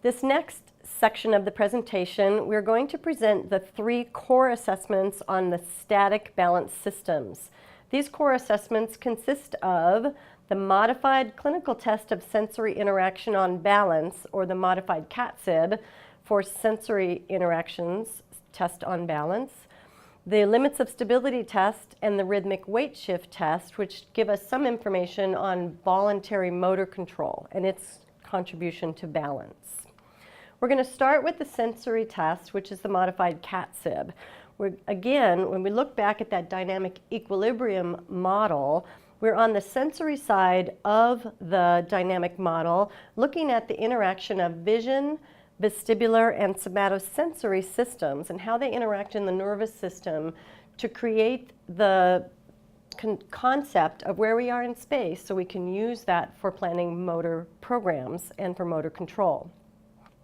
This next section of the presentation, we're going to present the 3 core assessments on the static balance systems. These core assessments consist of the Modified Clinical Test of Sensory Interaction on Balance, or the Modified mCTSIB for Sensory Interactions Test on Balance, the Limits of Stability Test, and the Rhythmic Weight Shift Test, which give us some information on voluntary motor control and its contribution to balance. We're going to start with the sensory test, which is the Modified mCTSIB. Again, when we look back at that dynamic equilibrium model, we're on the sensory side of the dynamic model, looking at the interaction of vision, vestibular, and somatosensory systems and how they interact in the nervous system to create the concept of where we are in space so we can use that for planning motor programs and for motor control.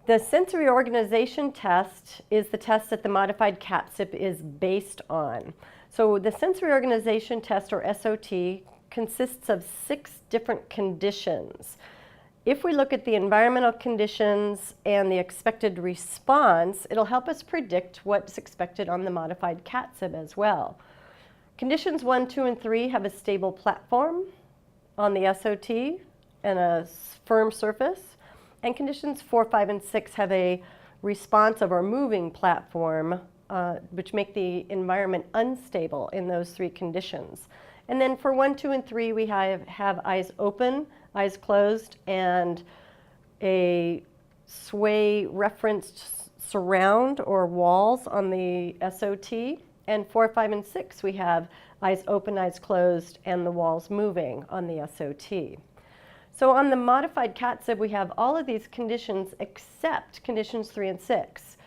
The sensory organization test is the test that the Modified mCTSIB is based on. So the sensory organization test, or SOT, consists of 6 different conditions. If we look at the environmental conditions and the expected response, it'll help us predict what's expected on the Modified mCTSIB as well. Conditions 1, 2, and 3 have a stable platform on the SOT and a firm surface. And conditions 4, 5, and 6 have a responsive or moving platform, which make the environment unstable in those 3 conditions. And then for 1, 2, and 3, we have eyes open, eyes closed, and a sway referenced surround or walls on the SOT. And 4, 5, and 6, we have eyes open, eyes closed, and the walls moving on the SOT. So on the Modified mCTSIB, we have all of these conditions except conditions 3 and 6.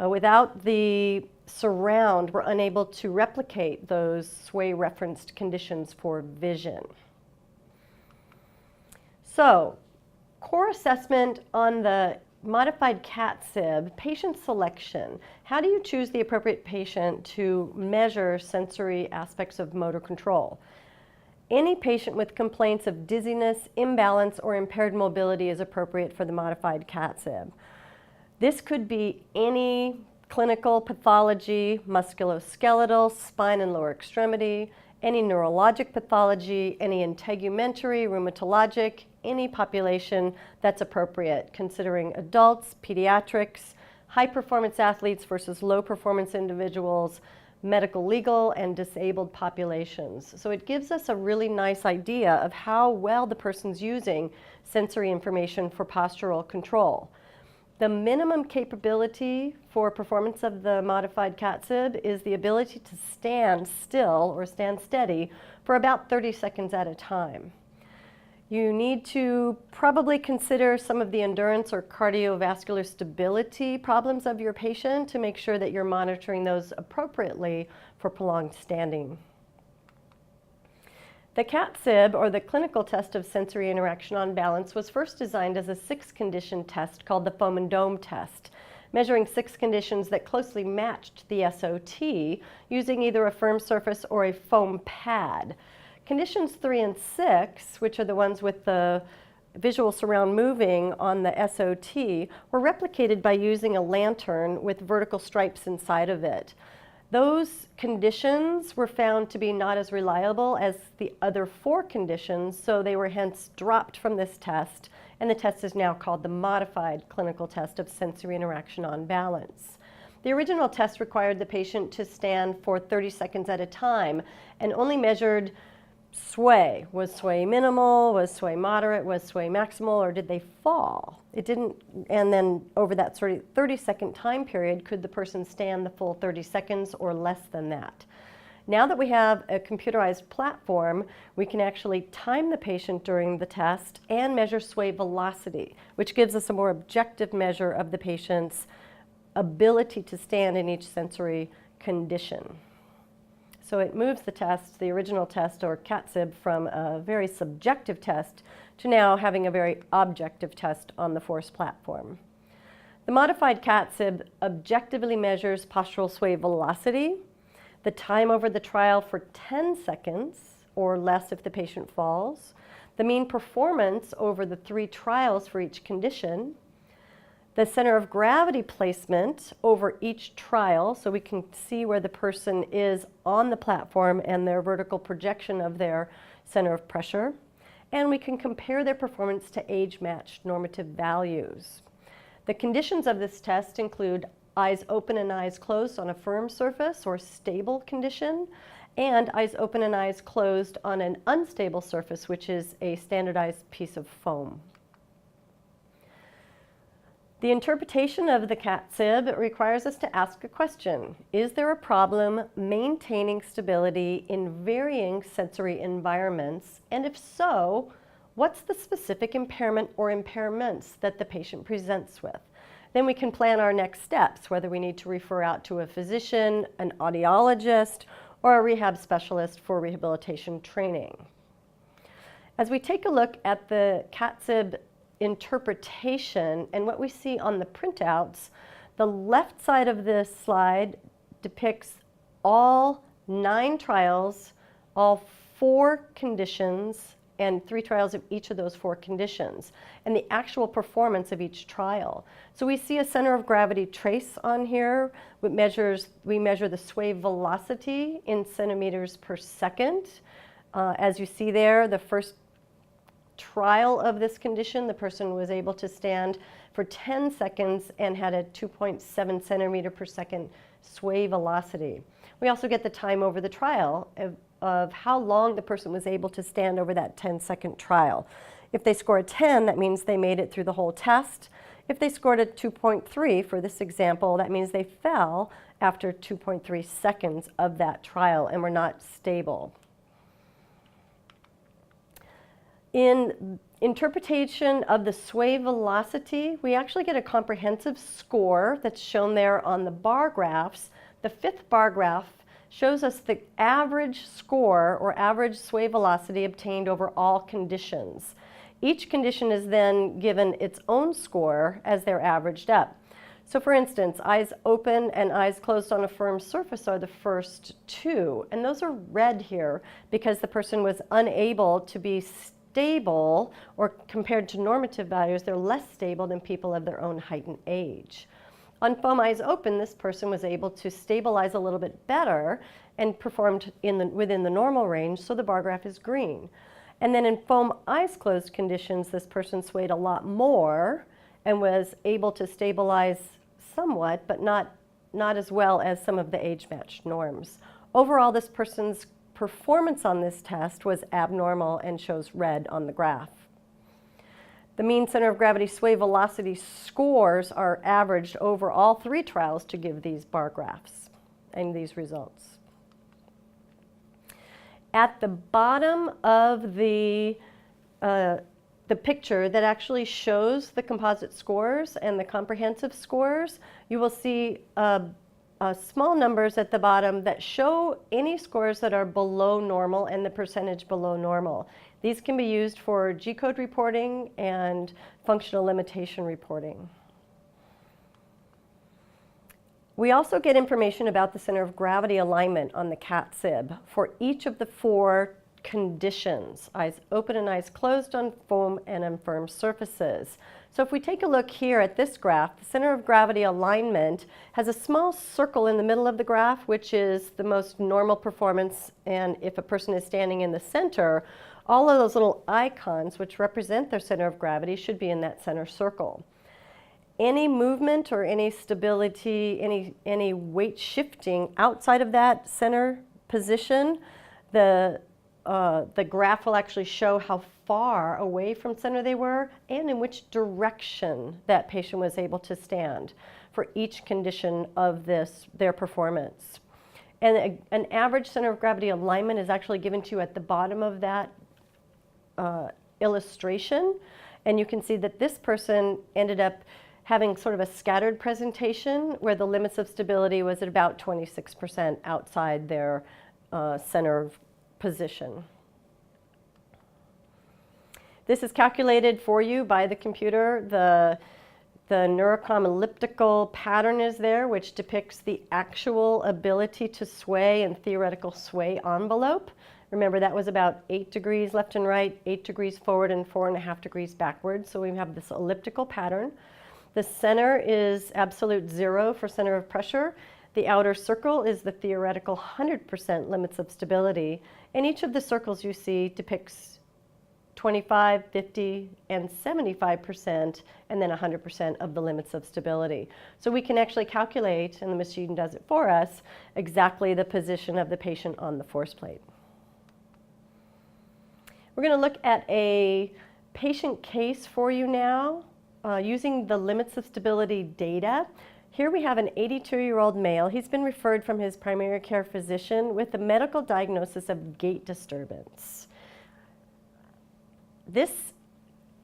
Without the surround, we're unable to replicate those sway-referenced conditions for vision. So, core assessment on the Modified mCTSIB, patient selection. How do you choose the appropriate patient to measure sensory aspects of motor control? Any patient with complaints of dizziness, imbalance, or impaired mobility is appropriate for the Modified mCTSIB. This could be any clinical pathology, musculoskeletal, spine and lower extremity, any neurologic pathology, any integumentary, rheumatologic, any population that's appropriate, considering adults, pediatrics, high-performance athletes versus low-performance individuals, medical, legal, and disabled populations. So it gives us a really nice idea of how well the person's using sensory information for postural control. The minimum capability for performance of the Modified mCTSIB is the ability to stand still or stand steady for about 30 seconds at a time. You need to probably consider some of the endurance or cardiovascular stability problems of your patient to make sure that you're monitoring those appropriately for prolonged standing. The mCTSIB, or the Clinical Test of Sensory Interaction on Balance, was first designed as a 6-condition test called the foam and dome test, measuring 6 conditions that closely matched the SOT using either a firm surface or a foam pad. Conditions 3 and 6, which are the ones with the visual surround moving on the SOT, were replicated by using a lantern with vertical stripes inside of it. Those conditions were found to be not as reliable as the other 4 conditions, so they were hence dropped from this test, and the test is now called the Modified Clinical Test of Sensory Interaction on Balance. The original test required the patient to stand for 30 seconds at a time and only measured sway. Was sway minimal? Was sway moderate? Was sway maximal? Or did they fall? It didn't, and then over that 30-second time period, could the person stand the full 30 seconds or less than that? Now that we have a computerized platform, we can actually time the patient during the test and measure sway velocity, which gives us a more objective measure of the patient's ability to stand in each sensory condition. So it moves the test, the original test, or mCTSIB, from a very subjective test to now having a very objective test on the FORCE platform. The Modified mCTSIB objectively measures postural sway velocity, the time over the trial for 10 seconds, or less if the patient falls, the mean performance over the 3 trials for each condition, The center of gravity placement over each trial, so we can see where the person is on the platform and their vertical projection of their center of pressure. And we can compare their performance to age-matched normative values. The conditions of this test include eyes open and eyes closed on a firm surface or stable condition, and eyes open and eyes closed on an unstable surface, which is a standardized piece of foam. The interpretation of the mCTSIB requires us to ask a question. Is there a problem maintaining stability in varying sensory environments? And if so, what's the specific impairment or impairments that the patient presents with? Then we can plan our next steps, whether we need to refer out to a physician, an audiologist, or a rehab specialist for rehabilitation training. As we take a look at the mCTSIB interpretation and what we see on the printouts, the left side of this slide depicts all 9 trials, all 4 conditions, and 3 trials of each of those 4 conditions, and the actual performance of each trial. So we see a center of gravity trace on here. We measure the sway velocity in centimeters per second. As you see there, the first trial of this condition, the person was able to stand for 10 seconds and had a 2.7 centimeter per second sway velocity. We also get the time over the trial of how long the person was able to stand over that 10-second trial. If they score a 10, that means they made it through the whole test. If they scored a 2.3 for this example, that means they fell after 2.3 seconds of that trial and were not stable. In interpretation of the sway velocity, we actually get a comprehensive score that's shown there on the bar graphs. The 5th bar graph shows us the average score or average sway velocity obtained over all conditions. Each condition is then given its own score as they're averaged up. So for instance, eyes open and eyes closed on a firm surface are the first 2, and those are red here because the person was unable to be stable, or compared to normative values, they're less stable than people of their own height and age. On foam eyes open, this person was able to stabilize a little bit better and performed within the normal range, so the bar graph is green. And then in foam eyes closed conditions, this person swayed a lot more and was able to stabilize somewhat, but not as well as some of the age-matched norms. Overall, this person's performance on this test was abnormal and shows red on the graph. The mean center of gravity sway velocity scores are averaged over all 3 trials to give these bar graphs and these results. At the bottom of the picture that actually shows the composite scores and the comprehensive scores, you will see small numbers at the bottom that show any scores that are below normal and the percentage below normal. These can be used for G-code reporting and functional limitation reporting. We also get information about the center of gravity alignment on the mCTSIB for each of the 4 conditions, eyes open and eyes closed on foam and on firm surfaces. So if we take a look here at this graph, the center of gravity alignment has a small circle in the middle of the graph, which is the most normal performance, and if a person is standing in the center, all of those little icons which represent their center of gravity should be in that center circle. Any movement or any stability, any weight shifting outside of that center position, the graph will actually show how far away from center they were and in which direction that patient was able to stand for each condition of their performance. And an average center of gravity alignment is actually given to you at the bottom of that illustration. And you can see that this person ended up having sort of a scattered presentation where the limits of stability was at about 26% outside their center position. This is calculated for you by the computer. The Neurocom elliptical pattern is there, which depicts the actual ability to sway and theoretical sway envelope. Remember, that was about 8 degrees left and right, 8 degrees forward, and 4.5 degrees backward. So we have this elliptical pattern. The center is absolute 0 for center of pressure. The outer circle is the theoretical 100% limits of stability. And each of the circles you see depicts 25, 50, and 75%, and then 100% of the limits of stability. So we can actually calculate, and the machine does it for us, exactly the position of the patient on the force plate. We're going to look at a patient case for you now using the limits of stability data. Here we have an 82-year-old male. He's been referred from his primary care physician with a medical diagnosis of gait disturbance. This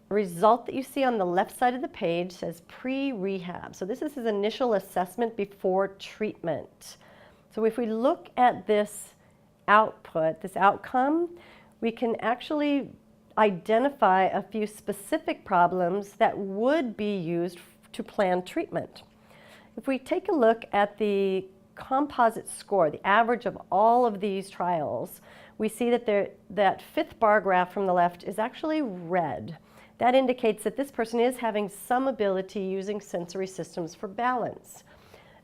result that you see on the left side of the page says pre-rehab. So this is his initial assessment before treatment. So if we look at this output, this outcome, we can actually identify a few specific problems that would be used to plan treatment. If we take a look at the composite score, the average of all of these trials, we see that that fifth bar graph from the left is actually red. That indicates that this person is having some ability using sensory systems for balance.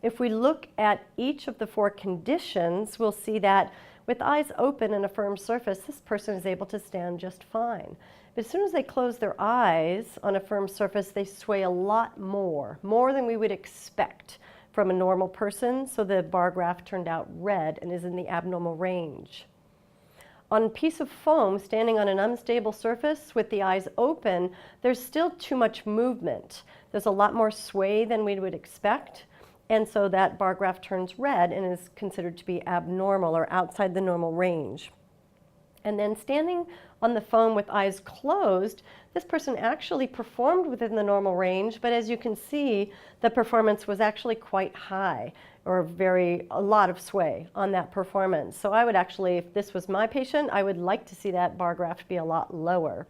If we look at each of the 4 conditions, we'll see that with eyes open and a firm surface, this person is able to stand just fine. But as soon as they close their eyes on a firm surface, they sway a lot more than we would expect from a normal person, so the bar graph turned out red and is in the abnormal range. On a piece of foam standing on an unstable surface with the eyes open, there's still too much movement. There's a lot more sway than we would expect. And so that bar graph turns red and is considered to be abnormal or outside the normal range. And then standing on the foam with eyes closed, this person actually performed within the normal range, but as you can see, the performance was actually quite high, or a lot of sway on that performance. So I would actually, if this was my patient, I would like to see that bar graph be a lot lower.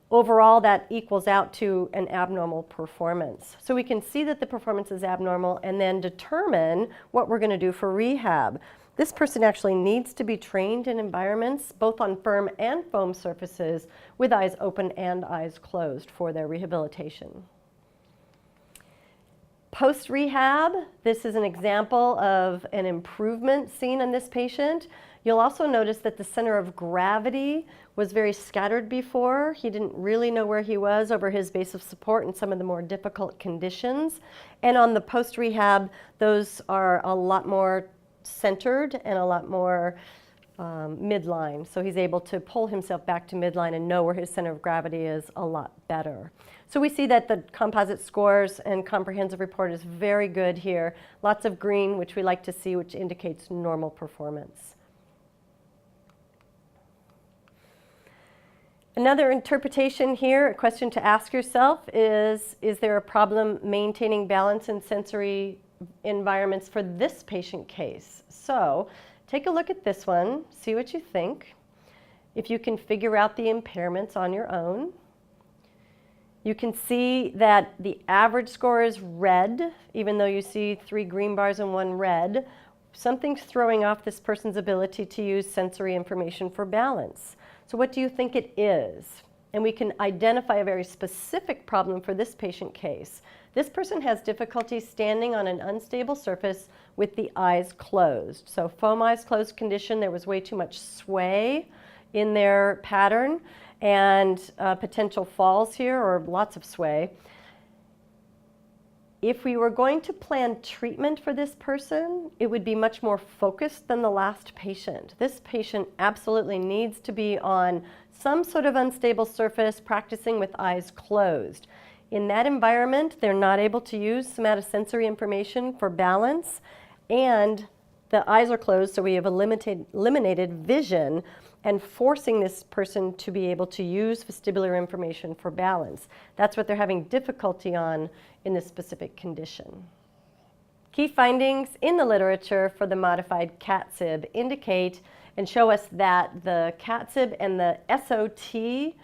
Overall, that equals out to an abnormal performance. So we can see that the performance is abnormal and then determine what we're going to do for rehab. This person actually needs to be trained in environments, both on firm and foam surfaces, with eyes open and eyes closed for their rehabilitation. Post-rehab, this is an example of an improvement seen in this patient. You'll also notice that the center of gravity was very scattered before. He didn't really know where he was over his base of support in some of the more difficult conditions. And on the post-rehab, those are a lot more centered and a lot more midline. So he's able to pull himself back to midline and know where his center of gravity is a lot better. So we see that the composite scores and comprehensive report is very good here. Lots of green, which we like to see, which indicates normal performance. Another interpretation here, a question to ask yourself is there a problem maintaining balance in sensory environments for this patient case? So take a look at this one, see what you think. If you can figure out the impairments on your own. You can see that the average score is red, even though you see 3 green bars and 1 red. Something's throwing off this person's ability to use sensory information for balance. So what do you think it is? And we can identify a very specific problem for this patient case. This person has difficulty standing on an unstable surface with the eyes closed. So foam eyes closed condition, there was way too much sway in their pattern and potential falls here or lots of sway. If we were going to plan treatment for this person, it would be much more focused than the last patient. This patient absolutely needs to be on some sort of unstable surface, practicing with eyes closed. In that environment, they're not able to use somatosensory information for balance, and the eyes are closed, so we have eliminated vision and forcing this person to be able to use vestibular information for balance. That's what they're having difficulty on in this specific condition. Key findings in the literature for the modified mCTSIB indicate and show us that the mCTSIB and the SOT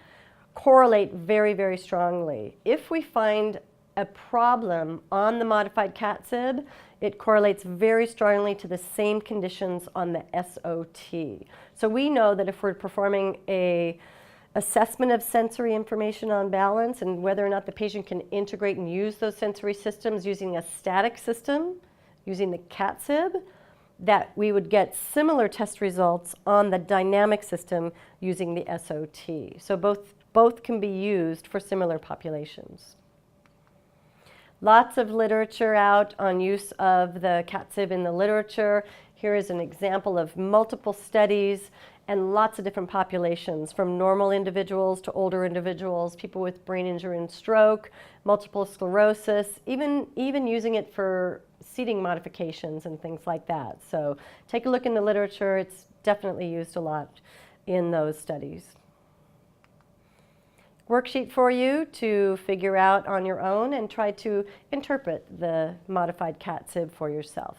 correlate very, very strongly. If we find a problem on the modified mCTSIB, it correlates very strongly to the same conditions on the SOT. So we know that if we're performing a assessment of sensory information on balance and whether or not the patient can integrate and use those sensory systems using a static system, using the mCTSIB, that we would get similar test results on the dynamic system using the SOT. So both can be used for similar populations. Lots of literature out on use of the mCTSIB in the literature. Here is an example of multiple studies and lots of different populations, from normal individuals to older individuals, people with brain injury and stroke, multiple sclerosis, even using it for seating modifications and things like that. So take a look in the literature. It's definitely used a lot in those studies. Worksheet for you to figure out on your own and try to interpret the modified mCTSIB for yourself.